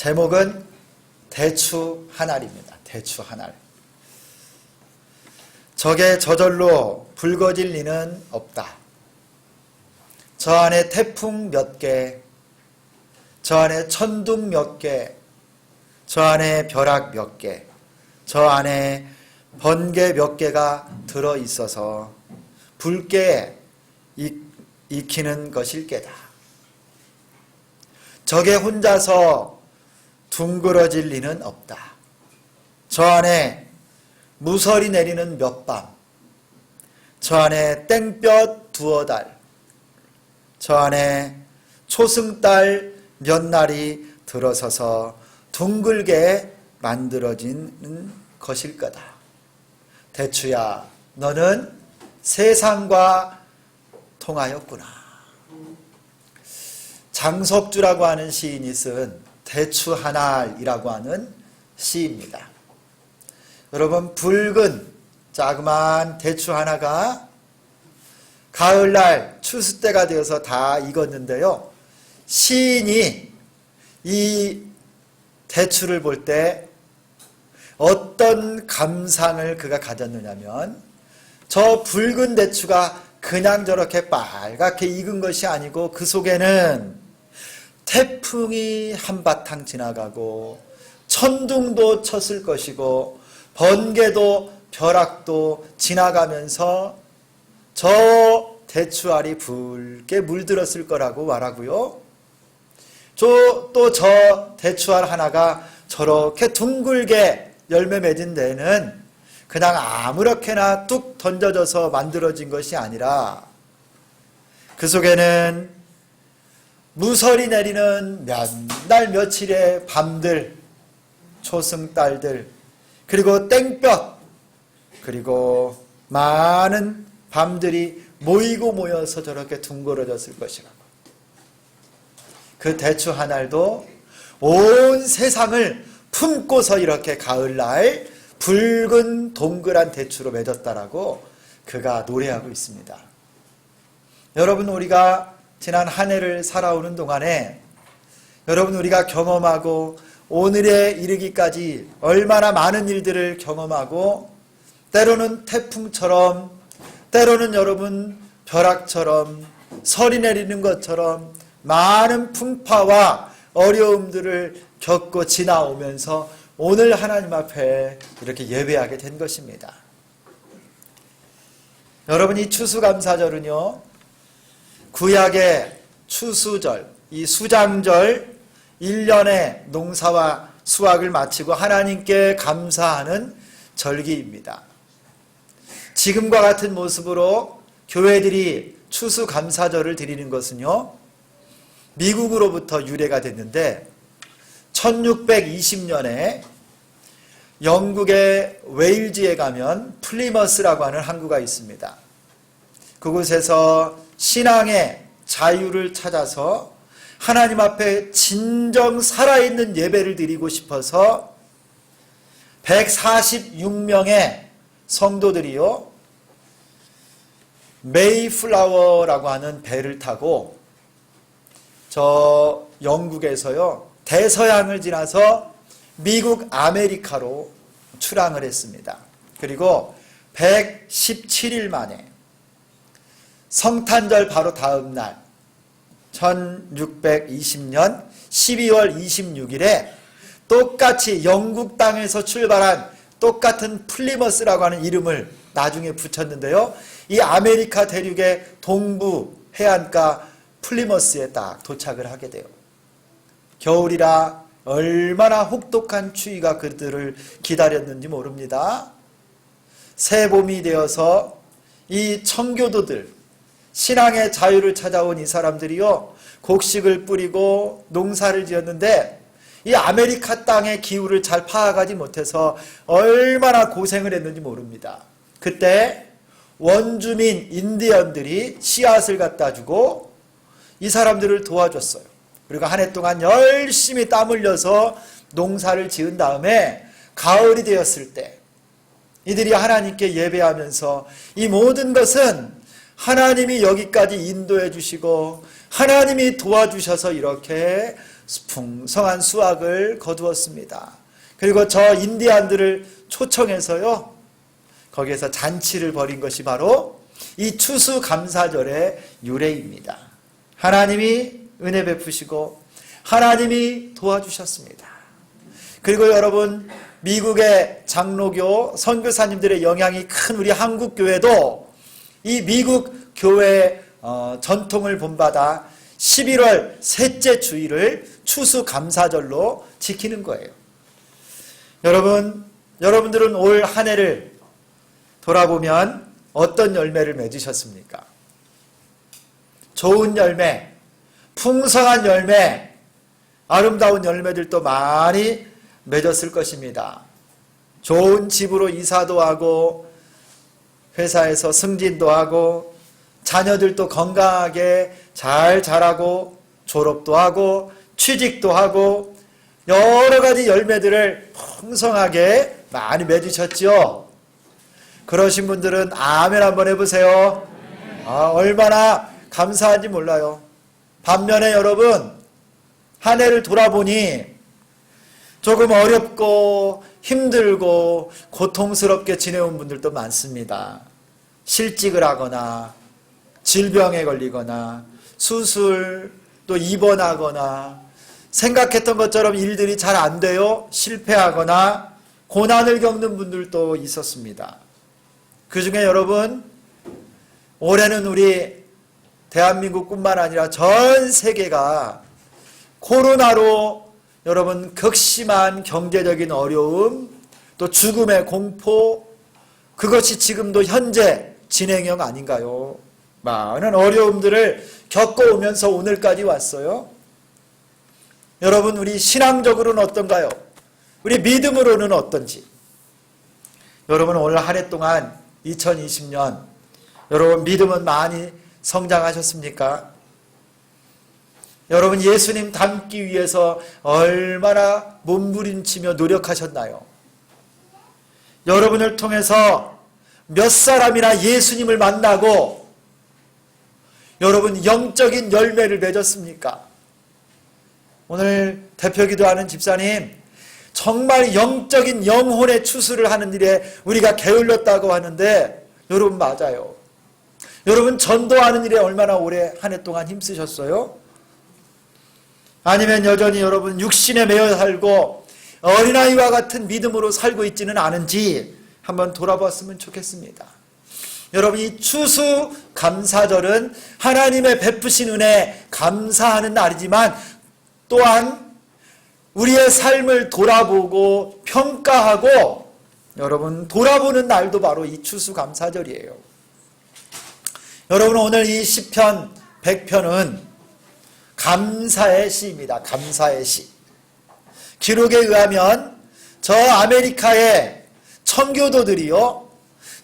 제목은 대추 한 알입니다. 대추 한 알. 적의 저절로 붉어질 리는 없다. 저 안에 태풍 몇 개, 저 안에 천둥 몇 개, 저 안에 벼락 몇 개, 저 안에 번개 몇 개가 들어있어서 붉게 익히는 것일 게다. 적에 혼자서 둥그러질 리는 없다. 저 안에 무설이 내리는 몇 밤, 저 안에 땡볕 두어 달, 저 안에 초승달 몇 날이 들어서서 둥글게 만들어지는 것일 거다. 대추야, 너는 세상과 통하였구나. 장석주라고 하는 시인이 쓴 대추 한 알이라고 하는 시입니다. 여러분, 붉은 자그마한 대추 하나가 가을날 추수 때가 되어서 다 익었는데요, 시인이 이 대추를 볼 때 어떤 감상을 그가 가졌느냐면, 저 붉은 대추가 그냥 저렇게 빨갛게 익은 것이 아니고 그 속에는 태풍이 한바탕 지나가고 천둥도 쳤을 것이고 번개도 벼락도 지나가면서 저 대추알이 붉게 물들었을 거라고 말하고요. 또 저 대추알 하나가 저렇게 둥글게 열매 맺은 데는 그냥 아무렇게나 뚝 던져져서 만들어진 것이 아니라 그 속에는 무설이 내리는 몇 날 며칠의 밤들, 초승달들, 그리고 땡볕, 그리고 많은 밤들이 모이고 모여서 저렇게 둥그러졌을 것이라고. 그 대추 한 알도 온 세상을 품고서 이렇게 가을날 붉은 동그란 대추로 맺었다라고 그가 노래하고 있습니다. 여러분, 우리가 지난 한 해를 살아오는 동안에 여러분, 우리가 경험하고 오늘에 이르기까지 얼마나 많은 일들을 경험하고, 때로는 태풍처럼, 때로는 여러분 벼락처럼, 설이 내리는 것처럼 많은 풍파와 어려움들을 겪고 지나오면서 오늘 하나님 앞에 이렇게 예배하게 된 것입니다. 여러분, 이 추수감사절은요, 구약의 추수절, 이 수장절, 1년의 농사와 수확을 마치고 하나님께 감사하는 절기입니다. 지금과 같은 모습으로 교회들이 추수감사절을 드리는 것은요, 미국으로부터 유래가 됐는데 1620년에 영국의 웨일즈에 가면 플리머스라고 하는 항구가 있습니다. 그곳에서 신앙의 자유를 찾아서 하나님 앞에 진정 살아있는 예배를 드리고 싶어서 146명의 성도들이요, 메이플라워라고 하는 배를 타고 저 영국에서요 대서양을 지나서 미국 아메리카로 출항을 했습니다. 그리고 117일 만에 성탄절 바로 다음 날 1620년 12월 26일에 똑같이 영국 땅에서 출발한 똑같은 플리머스라고 하는 이름을 나중에 붙였는데요, 이 아메리카 대륙의 동부 해안가 플리머스에 딱 도착을 하게 돼요. 겨울이라 얼마나 혹독한 추위가 그들을 기다렸는지 모릅니다. 새봄이 되어서 이 청교도들, 신앙의 자유를 찾아온 이 사람들이요, 곡식을 뿌리고 농사를 지었는데 이 아메리카 땅의 기후를 잘 파악하지 못해서 얼마나 고생을 했는지 모릅니다. 그때 원주민 인디언들이 씨앗을 갖다 주고 이 사람들을 도와줬어요. 그리고 한 해 동안 열심히 땀 흘려서 농사를 지은 다음에 가을이 되었을 때 이들이 하나님께 예배하면서 이 모든 것은 하나님이 여기까지 인도해 주시고 하나님이 도와주셔서 이렇게 풍성한 수확을 거두었습니다. 그리고 저 인디안들을 초청해서요, 거기에서 잔치를 벌인 것이 바로 이 추수감사절의 유래입니다. 하나님이 은혜 베푸시고 하나님이 도와주셨습니다. 그리고 여러분, 미국의 장로교 선교사님들의 영향이 큰 우리 한국교회도 이 미국 교회 전통을 본받아 11월 셋째 주일을 추수감사절로 지키는 거예요. 여러분들은 올 한 해를 돌아보면 어떤 열매를 맺으셨습니까? 좋은 열매, 풍성한 열매, 아름다운 열매들도 많이 맺었을 것입니다. 좋은 집으로 이사도 하고, 회사에서 승진도 하고, 자녀들도 건강하게 잘 자라고, 졸업도 하고, 취직도 하고, 여러 가지 열매들을 풍성하게 많이 맺으셨죠? 그러신 분들은 아멘 한번 해보세요. 얼마나 감사한지 몰라요. 반면에 여러분, 한 해를 돌아보니 조금 어렵고 힘들고 고통스럽게 지내온 분들도 많습니다. 실직을 하거나 질병에 걸리거나 수술 또 입원하거나 생각했던 것처럼 일들이 잘 안 돼요. 실패하거나 고난을 겪는 분들도 있었습니다. 그 중에 여러분, 올해는 우리 대한민국뿐만 아니라 전 세계가 코로나로 여러분 극심한 경제적인 어려움, 또 죽음의 공포, 그것이 지금도 현재 진행형 아닌가요? 많은 어려움들을 겪어오면서 오늘까지 왔어요. 여러분, 우리 신앙적으로는 어떤가요? 우리 믿음으로는 어떤지? 여러분, 오늘 한 해 동안 2020년 여러분 믿음은 많이 성장하셨습니까? 여러분, 예수님 닮기 위해서 얼마나 몸부림치며 노력하셨나요? 여러분을 통해서 몇 사람이나 예수님을 만나고 여러분 영적인 열매를 맺었습니까? 오늘 대표기도하는 집사님, 정말 영적인 영혼의 추수를 하는 일에 우리가 게을렀다고 하는데 여러분 맞아요. 여러분 전도하는 일에 얼마나 오래 한 해 동안 힘쓰셨어요? 아니면 여전히 여러분 육신에 매여 살고 어린아이와 같은 믿음으로 살고 있지는 않은지 한번 돌아봤으면 좋겠습니다. 여러분, 이 추수감사절은 하나님의 베푸신 은혜 감사하는 날이지만 또한 우리의 삶을 돌아보고 평가하고 여러분 돌아보는 날도 바로 이 추수감사절이에요. 여러분, 오늘 이 시편 100편은 감사의 시입니다. 감사의 시. 기록에 의하면 저 아메리카의 청교도들이요,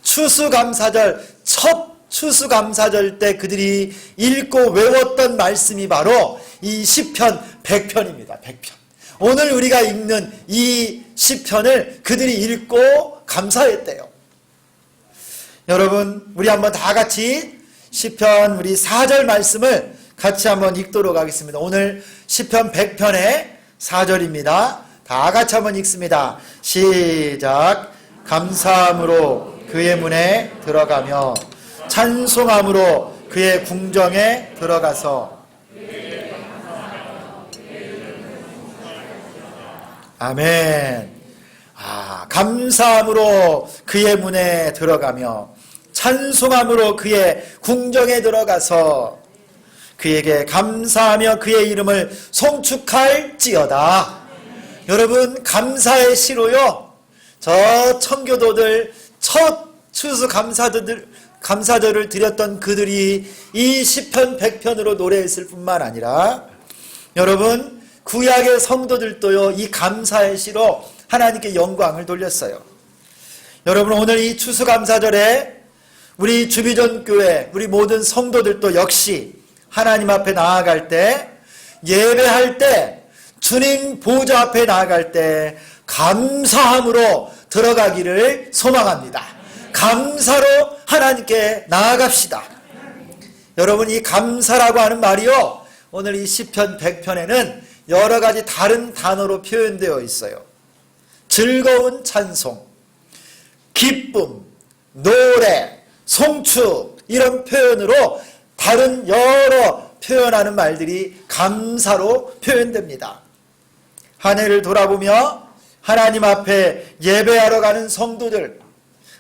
추수감사절, 첫 추수감사절 때 그들이 읽고 외웠던 말씀이 바로 이 시편 100편입니다. 100편. 오늘 우리가 읽는 이 시편을 그들이 읽고 감사했대요. 여러분, 우리 한번 다 같이 시편 우리 4절 말씀을 같이 한번 읽도록 하겠습니다. 오늘 시편 100편의 4절입니다. 다 같이 한번 읽습니다. 시작. 감사함으로 그의 문에 들어가며 찬송함으로 그의 궁정에 들어가서. 아멘. 감사함으로 그의 문에 들어가며 찬송함으로 그의 궁정에 들어가서 그에게 감사하며 그의 이름을 송축할지어다. 여러분, 감사의 시로요, 저 청교도들 첫 추수 감사절을 드렸던 그들이 이 시편 100편으로 노래했을 뿐만 아니라 여러분, 구약의 성도들도요 이 감사의 시로 하나님께 영광을 돌렸어요. 여러분, 오늘 이 추수감사절에 우리 주비전교회 우리 모든 성도들도 역시 하나님 앞에 나아갈 때, 예배할 때, 주님 보좌 앞에 나아갈 때 감사함으로 들어가기를 소망합니다. 감사로 하나님께 나아갑시다. 여러분, 이 감사라고 하는 말이요, 오늘 이 시편 100편에는 여러 가지 다른 단어로 표현되어 있어요. 즐거운 찬송, 기쁨, 노래, 송축, 이런 표현으로 다른 여러 표현하는 말들이 감사로 표현됩니다. 한 해를 돌아보며 하나님 앞에 예배하러 가는 성도들,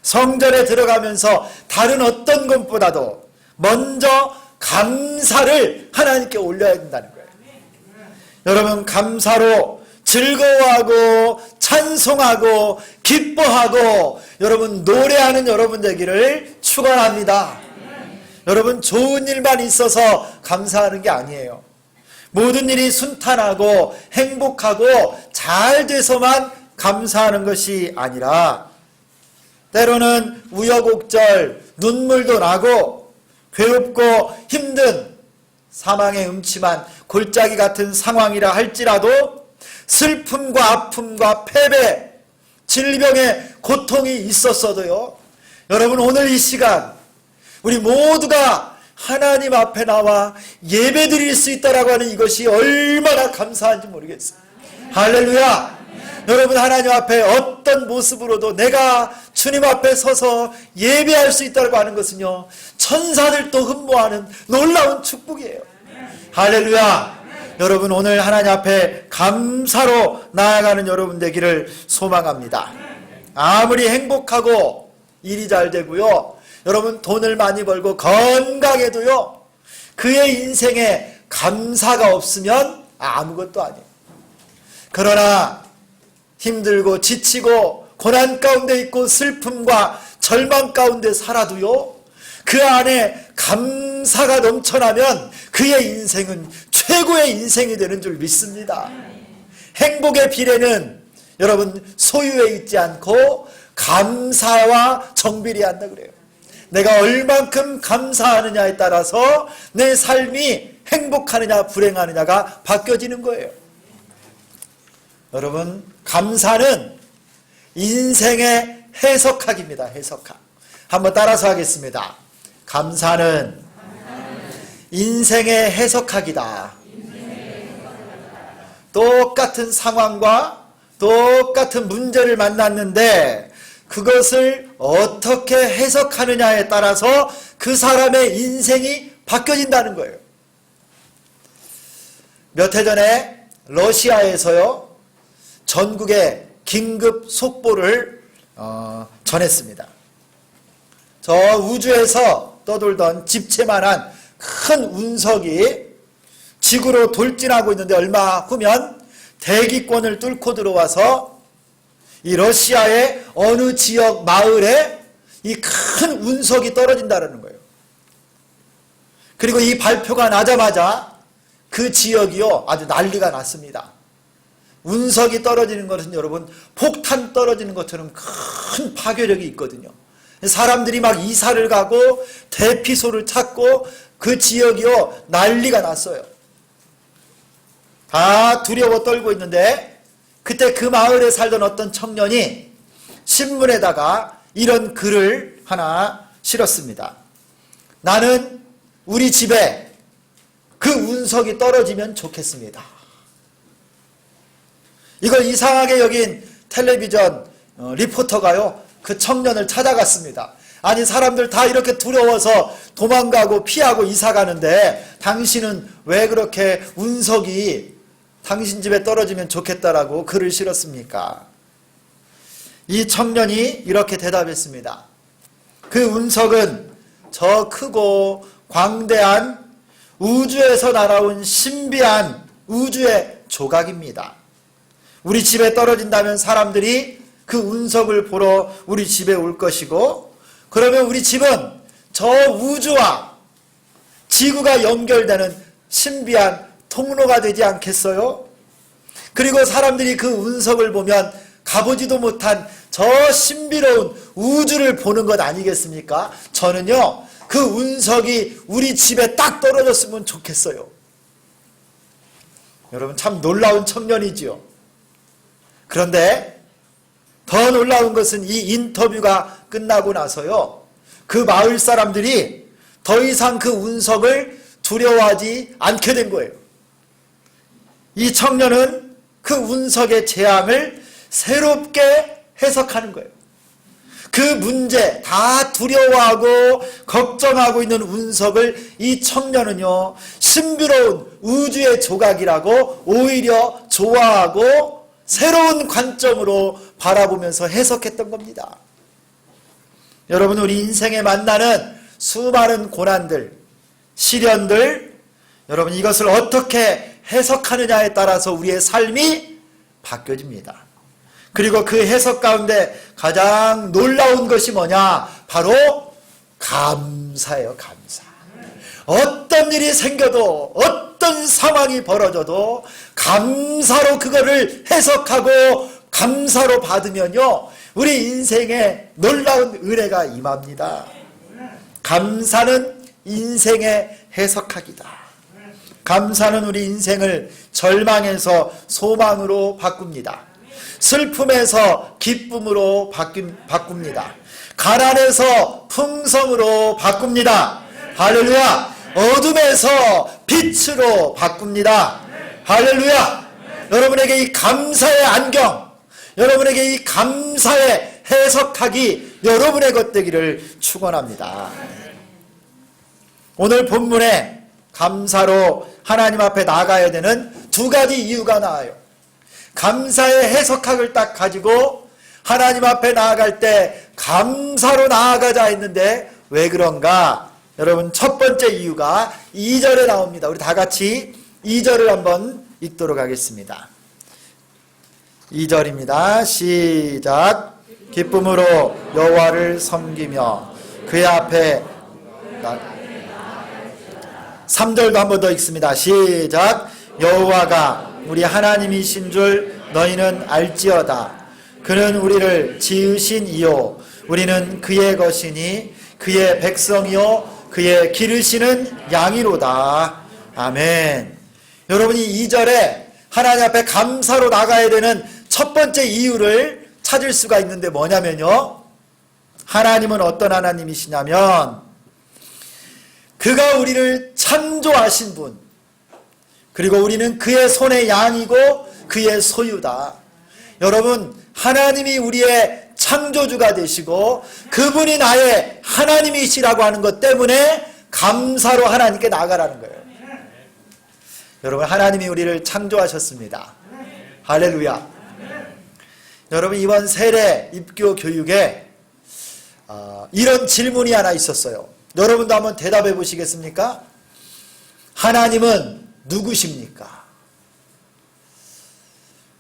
성전에 들어가면서 다른 어떤 것보다도 먼저 감사를 하나님께 올려야 된다는 거예요. 여러분, 감사로 즐거워하고 찬송하고 기뻐하고 여러분 노래하는 여러분 되기를 축원합니다. 여러분, 좋은 일만 있어서 감사하는 게 아니에요. 모든 일이 순탄하고 행복하고 잘 돼서만 감사하는 것이 아니라 때로는 우여곡절, 눈물도 나고 괴롭고 힘든 사망의 음침한 골짜기 같은 상황이라 할지라도 슬픔과 아픔과 패배, 질병의 고통이 있었어도요, 여러분, 오늘 이 시간 우리 모두가 하나님 앞에 나와 예배 드릴 수 있다라고 하는 이것이 얼마나 감사한지 모르겠어요. 할렐루야. 여러분, 하나님 앞에 어떤 모습으로도 내가 주님 앞에 서서 예배할 수 있다고 하는 것은요, 천사들도 흠모하는 놀라운 축복이에요. 할렐루야. 여러분, 오늘 하나님 앞에 감사로 나아가는 여러분 되기를 소망합니다. 아무리 행복하고 일이 잘 되고요, 여러분 돈을 많이 벌고 건강해도요, 그의 인생에 감사가 없으면 아무것도 아니에요. 그러나 힘들고 지치고 고난 가운데 있고 슬픔과 절망 가운데 살아도요, 그 안에 감사가 넘쳐나면 그의 인생은 최고의 인생이 되는 줄 믿습니다. 행복의 비례는 여러분 소유에 있지 않고 감사와 정비례 한다 그래요. 내가 얼만큼 감사하느냐에 따라서 내 삶이 행복하느냐 불행하느냐가 바뀌어지는 거예요. 여러분, 감사는 인생의 해석학입니다. 해석학. 한번 따라서 하겠습니다. 감사는 인생의 해석학이다. 똑같은 상황과 똑같은 문제를 만났는데 그것을 어떻게 해석하느냐에 따라서 그 사람의 인생이 바뀌어진다는 거예요. 몇 해 전에 러시아에서요, 전국에 긴급 속보를 전했습니다. 저 우주에서 떠돌던 집채만한 큰 운석이 지구로 돌진하고 있는데 얼마 후면 대기권을 뚫고 들어와서 이 러시아의 어느 지역 마을에 이 큰 운석이 떨어진다는 거예요. 그리고 이 발표가 나자마자 그 지역이요, 아주 난리가 났습니다. 운석이 떨어지는 것은 여러분 폭탄 떨어지는 것처럼 큰 파괴력이 있거든요. 사람들이 막 이사를 가고 대피소를 찾고 그 지역이요, 난리가 났어요. 다 두려워 떨고 있는데 그때 그 마을에 살던 어떤 청년이 신문에다가 이런 글을 하나 실었습니다. 나는 우리 집에 그 운석이 떨어지면 좋겠습니다. 이걸 이상하게 여긴 텔레비전 리포터가요, 그 청년을 찾아갔습니다. 아니, 사람들 다 이렇게 두려워서 도망가고 피하고 이사 가는데 당신은 왜 그렇게 운석이 당신 집에 떨어지면 좋겠다라고 글을 실었습니까? 이 청년이 이렇게 대답했습니다. 그 운석은 저 크고 광대한 우주에서 날아온 신비한 우주의 조각입니다. 우리 집에 떨어진다면 사람들이 그 운석을 보러 우리 집에 올 것이고, 그러면 우리 집은 저 우주와 지구가 연결되는 신비한 통로가 되지 않겠어요? 그리고 사람들이 그 운석을 보면 가보지도 못한 저 신비로운 우주를 보는 것 아니겠습니까? 저는요, 그 운석이 우리 집에 딱 떨어졌으면 좋겠어요. 여러분, 참 놀라운 청년이지요. 그런데 더 놀라운 것은 이 인터뷰가 끝나고 나서요, 그 마을 사람들이 더 이상 그 운석을 두려워하지 않게 된 거예요. 이 청년은 그 운석의 재앙을 새롭게 해석하는 거예요. 그 문제, 다 두려워하고 걱정하고 있는 운석을 이 청년은요, 신비로운 우주의 조각이라고 오히려 좋아하고 새로운 관점으로 바라보면서 해석했던 겁니다. 여러분, 우리 인생에 만나는 수많은 고난들, 시련들, 여러분 이것을 어떻게 해석하느냐에 따라서 우리의 삶이 바뀌어집니다. 그리고 그 해석 가운데 가장 놀라운 것이 뭐냐? 바로 감사예요. 감사. 어떤 일이 생겨도, 어떤 상황이 벌어져도 감사로 그거를 해석하고 감사로 받으면요, 우리 인생에 놀라운 은혜가 임합니다. 감사는 인생의 해석학이다. 감사는 우리 인생을 절망에서 소망으로 바꿉니다. 슬픔에서 기쁨으로 바꿉니다. 가난에서 풍성으로 바꿉니다. 할렐루야. 어둠에서 빛으로 바꿉니다. 할렐루야. 여러분에게 이 감사의 안경, 여러분에게 이 감사의 해석하기 여러분의 것 되기를 축원합니다. 오늘 본문에 감사로 하나님 앞에 나가야 되는 두 가지 이유가 나와요. 감사의 해석학을 딱 가지고 하나님 앞에 나아갈 때 감사로 나아가자 했는데 왜 그런가? 여러분, 첫 번째 이유가 2절에 나옵니다. 우리 다 같이 2절을 한번 읽도록 하겠습니다. 2절입니다. 시작. 기쁨으로 여호와를 섬기며 그의 앞에 3절도 한 번 더 읽습니다. 시작. 여호와가 우리 하나님이신 줄 너희는 알지어다. 그는 우리를 지으신 이요 우리는 그의 것이니 그의 백성이요 그의 기르시는 양이로다. 아멘. 여러분이 2절에 하나님 앞에 감사로 나가야 되는 첫 번째 이유를 찾을 수가 있는데 뭐냐면요, 하나님은 어떤 하나님이시냐면 그가 우리를 창조하신 분, 그리고 우리는 그의 손의 양이고 그의 소유다. 여러분, 하나님이 우리의 창조주가 되시고 그분이 나의 하나님이시라고 하는 것 때문에 감사로 하나님께 나아가라는 거예요. 여러분, 하나님이 우리를 창조하셨습니다. 할렐루야. 여러분, 이번 세례 입교 교육에 이런 질문이 하나 있었어요. 여러분도 한번 대답해 보시겠습니까? 하나님은 누구십니까?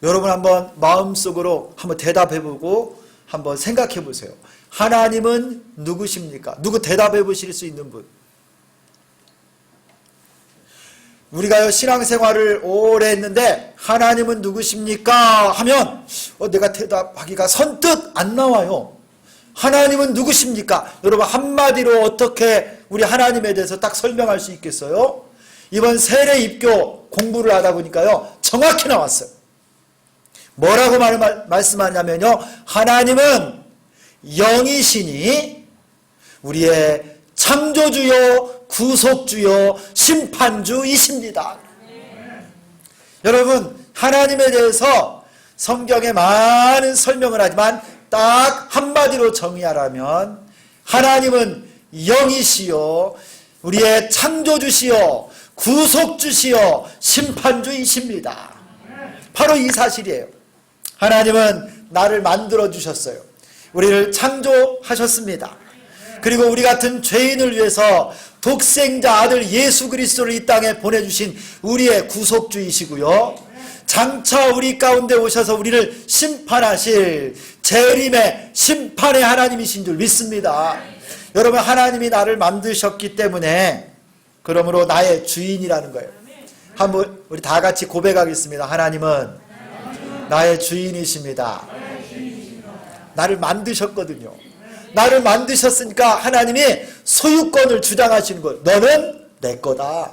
여러분 한번 마음속으로 한번 대답해 보고 한번 생각해 보세요. 하나님은 누구십니까? 누구 대답해 보실 수 있는 분? 우리가요, 신앙생활을 오래 했는데 하나님은 누구십니까? 하면 내가 대답하기가 선뜻 안 나와요. 하나님은 누구십니까? 여러분, 한마디로 어떻게 우리 하나님에 대해서 딱 설명할 수 있겠어요? 이번 세례 입교 공부를 하다 보니까요, 정확히 나왔어요. 뭐라고 말씀하냐면요, 하나님은 영이시니 우리의 창조주요 구속주요 심판주이십니다. 여러분, 하나님에 대해서 성경에 많은 설명을 하지만 딱 한마디로 정의하라면 하나님은 영이시요 우리의 창조주시요 구속주시요 심판주이십니다. 바로 이 사실이에요. 하나님은 나를 만들어 주셨어요. 우리를 창조하셨습니다. 그리고 우리 같은 죄인을 위해서 독생자 아들 예수 그리스도를 이 땅에 보내주신 우리의 구속주이시고요, 장차 우리 가운데 오셔서 우리를 심판하실 재림의 심판의 하나님이신 줄 믿습니다. 여러분, 하나님이 나를 만드셨기 때문에 그러므로 나의 주인이라는 거예요. 한번 우리 다 같이 고백하겠습니다. 하나님은 나의 주인이십니다. 나를 만드셨거든요. 나를 만드셨으니까 하나님이 소유권을 주장하시는 거예요. 너는 내 거다.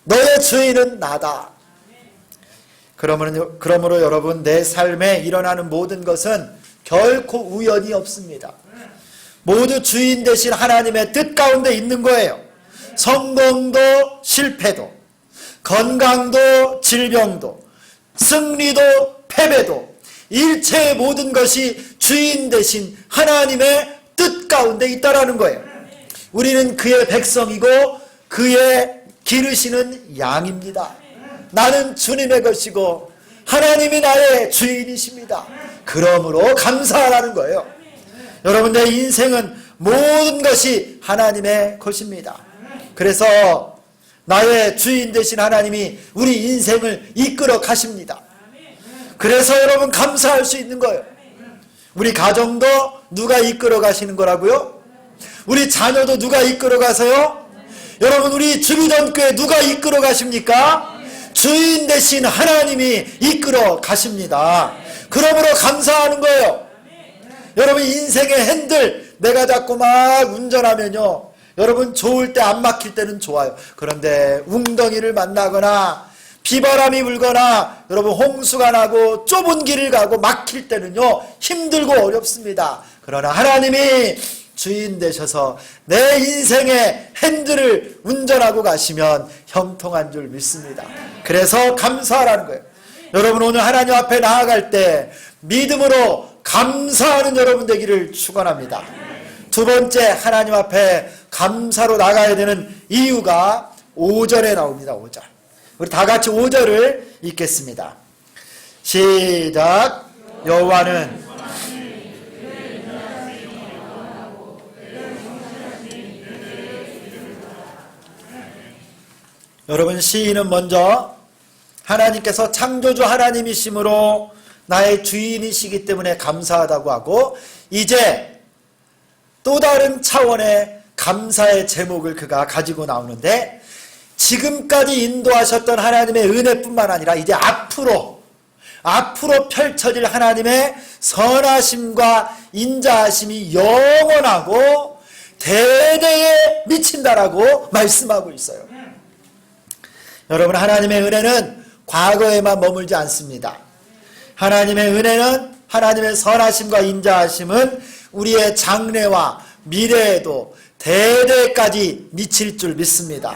너의 주인은 나다. 그러므로 여러분, 내 삶에 일어나는 모든 것은 결코 우연이 없습니다. 모두 주인 되신 하나님의 뜻 가운데 있는 거예요. 성공도 실패도, 건강도 질병도, 승리도 패배도, 일체의 모든 것이 주인 되신 하나님의 뜻 가운데 있다라는 거예요. 우리는 그의 백성이고 그의 기르시는 양입니다. 나는 주님의 것이고 하나님이 나의 주인이십니다. 그러므로 감사하라는 거예요. 여러분, 내 인생은 모든 것이 하나님의 것입니다. 그래서 나의 주인 되신 하나님이 우리 인생을 이끌어 가십니다. 그래서 여러분 감사할 수 있는 거예요. 우리 가정도 누가 이끌어 가시는 거라고요? 우리 자녀도 누가 이끌어 가세요? 여러분, 우리 주비전교회 누가 이끌어 가십니까? 주인 되신 하나님이 이끌어 가십니다. 그러므로 감사하는 거예요. 여러분, 인생의 핸들 내가 잡고 막 운전하면요, 여러분 좋을 때 안 막힐 때는 좋아요. 그런데 웅덩이를 만나거나 비바람이 불거나 여러분 홍수가 나고 좁은 길을 가고 막힐 때는요 힘들고 어렵습니다. 그러나 하나님이 주인 되셔서 내 인생의 핸들을 운전하고 가시면 형통한 줄 믿습니다. 그래서 감사하라는 거예요. 여러분, 오늘 하나님 앞에 나아갈 때 믿음으로 감사하는 여러분 되기를 축원합니다. 두 번째, 하나님 앞에 감사로 나가야 되는 이유가 5절에 나옵니다. 5절. 우리 다 같이 5절을 읽겠습니다. 시작. 여호와는 여러분, 시인은 먼저 하나님께서 창조주 하나님이심으로 나의 주인이시기 때문에 감사하다고 하고, 이제 또 다른 차원의 감사의 제목을 그가 가지고 나오는데, 지금까지 인도하셨던 하나님의 은혜뿐만 아니라 이제 앞으로 펼쳐질 하나님의 선하심과 인자하심이 영원하고 대대에 미친다라고 말씀하고 있어요. 여러분, 하나님의 은혜는 과거에만 머물지 않습니다. 하나님의 은혜는, 하나님의 선하심과 인자하심은 우리의 장래와 미래에도 대대까지 미칠 줄 믿습니다.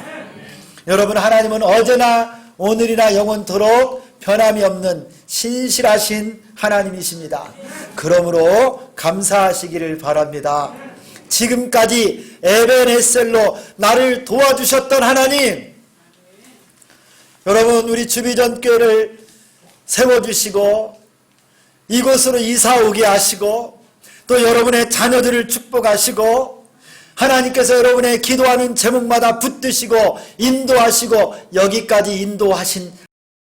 여러분, 하나님은 어제나 오늘이나 영원토록 변함이 없는 신실하신 하나님이십니다. 그러므로 감사하시기를 바랍니다. 지금까지 에벤에셀로 나를 도와주셨던 하나님, 여러분, 우리 주비전교회를 세워주시고 이곳으로 이사오게 하시고 또 여러분의 자녀들을 축복하시고 하나님께서 여러분의 기도하는 제목마다 붙드시고 인도하시고 여기까지 인도하신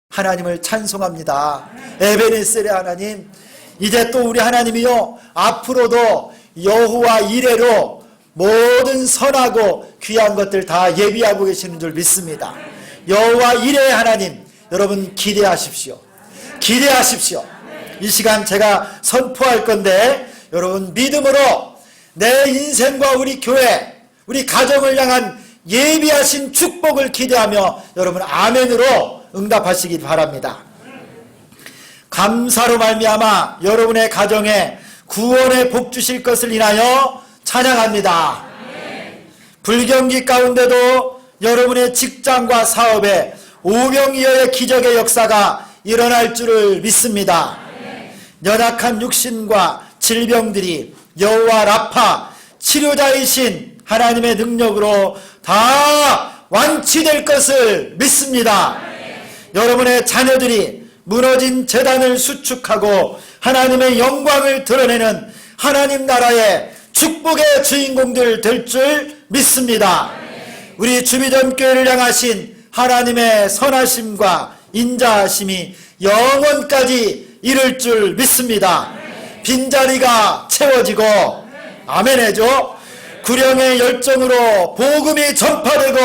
하나님을 찬송합니다. 에베네셀의 하나님, 이제 또 우리 하나님이요, 앞으로도 여호와 이레로 모든 선하고 귀한 것들 다 예비하고 계시는 줄 믿습니다. 여호와 이레의 하나님, 여러분 기대하십시오. 기대하십시오. 이 시간 제가 선포할 건데, 여러분 믿음으로 내 인생과 우리 교회, 우리 가정을 향한 예비하신 축복을 기대하며 여러분 아멘으로 응답하시기 바랍니다. 감사로 말미암아 여러분의 가정에 구원의 복 주실 것을 인하여 찬양합니다. 불경기 가운데도 여러분의 직장과 사업에 오병이어의 기적의 역사가 일어날 줄을 믿습니다. 연약한 육신과 질병들이 여호와 라파 치료자이신 하나님의 능력으로 다 완치될 것을 믿습니다. 여러분의 자녀들이 무너진 제단을 수축하고 하나님의 영광을 드러내는 하나님 나라의 축복의 주인공들 될 줄 믿습니다. 우리 주비전교회를 향하신 하나님의 선하심과 인자하심이 영원까지 이룰 줄 믿습니다. 빈자리가 채워지고, 아멘 해줘, 구령의 열정으로 복음이 전파되고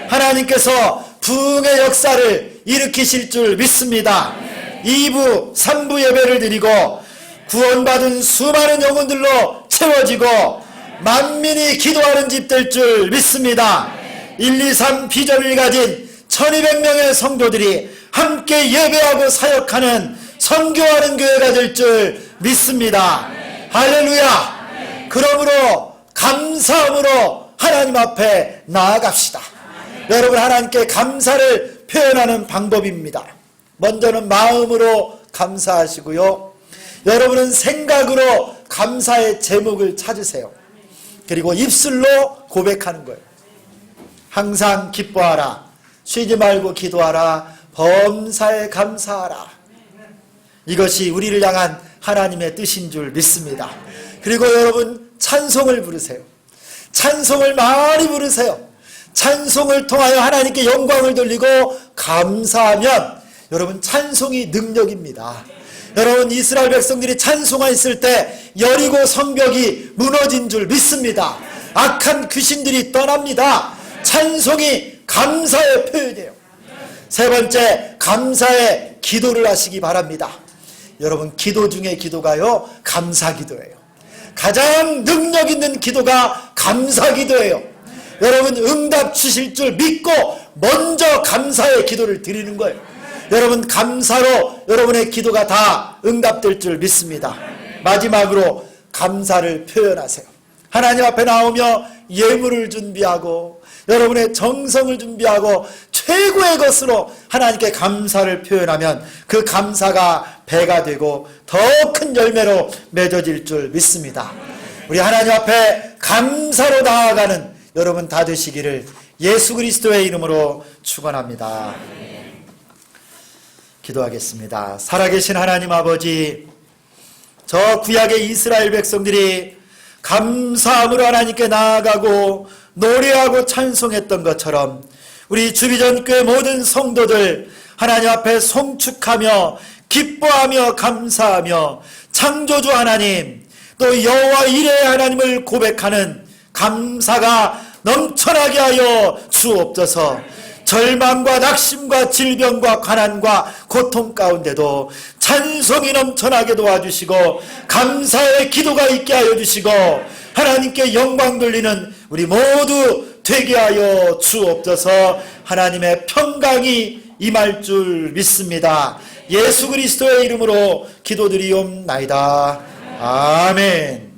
하나님께서 부흥의 역사를 일으키실 줄 믿습니다. 2부, 3부 예배를 드리고 구원받은 수많은 영혼들로 채워지고 만민이 기도하는 집 될 줄 믿습니다. 1, 2, 3 비전을 가진 1200명의 성도들이 함께 예배하고 사역하는 선교하는 교회가 될 줄 믿습니다. 할렐루야. 그러므로 감사함으로 하나님 앞에 나아갑시다. 여러분, 하나님께 감사를 표현하는 방법입니다. 먼저는 마음으로 감사하시고요. 여러분은 생각으로 감사의 제목을 찾으세요. 그리고 입술로 고백하는 거예요. 항상 기뻐하라. 쉬지 말고 기도하라. 범사에 감사하라. 이것이 우리를 향한 하나님의 뜻인 줄 믿습니다. 그리고 여러분, 찬송을 부르세요. 찬송을 많이 부르세요. 찬송을 통하여 하나님께 영광을 돌리고 감사하면 여러분, 찬송이 능력입니다. 여러분, 이스라엘 백성들이 찬송했을 때 여리고 성벽이 무너진 줄 믿습니다. 악한 귀신들이 떠납니다. 찬송이 감사의 표현이에요. 세 번째, 감사의 기도를 하시기 바랍니다. 여러분, 기도 중에 기도가요, 감사 기도예요. 가장 능력 있는 기도가 감사 기도예요. 여러분, 응답 주실 줄 믿고 먼저 감사의 기도를 드리는 거예요. 여러분, 감사로 여러분의 기도가 다 응답될 줄 믿습니다. 마지막으로 감사를 표현하세요. 하나님 앞에 나오며 예물을 준비하고 여러분의 정성을 준비하고 최고의 것으로 하나님께 감사를 표현하면 그 감사가 배가 되고 더 큰 열매로 맺어질 줄 믿습니다. 우리 하나님 앞에 감사로 나아가는 여러분 다 되시기를 예수 그리스도의 이름으로 축원합니다. 기도하겠습니다. 살아계신 하나님 아버지, 저 구약의 이스라엘 백성들이 감사함으로 하나님께 나아가고 노래하고 찬송했던 것처럼 우리 주비전교회 모든 성도들 하나님 앞에 송축하며 기뻐하며 감사하며 창조주 하나님, 또 여호와 이레의 하나님을 고백하는 감사가 넘쳐나게 하여 주옵소서. 절망과 낙심과 질병과 가난과 고통 가운데도 찬송이 넘쳐나게 도와주시고 감사의 기도가 있게 하여 주시고 하나님께 영광 돌리는 우리 모두 되게 하여 주옵소서. 하나님의 평강이 임할 줄 믿습니다. 예수 그리스도의 이름으로 기도드리옵나이다. 아멘.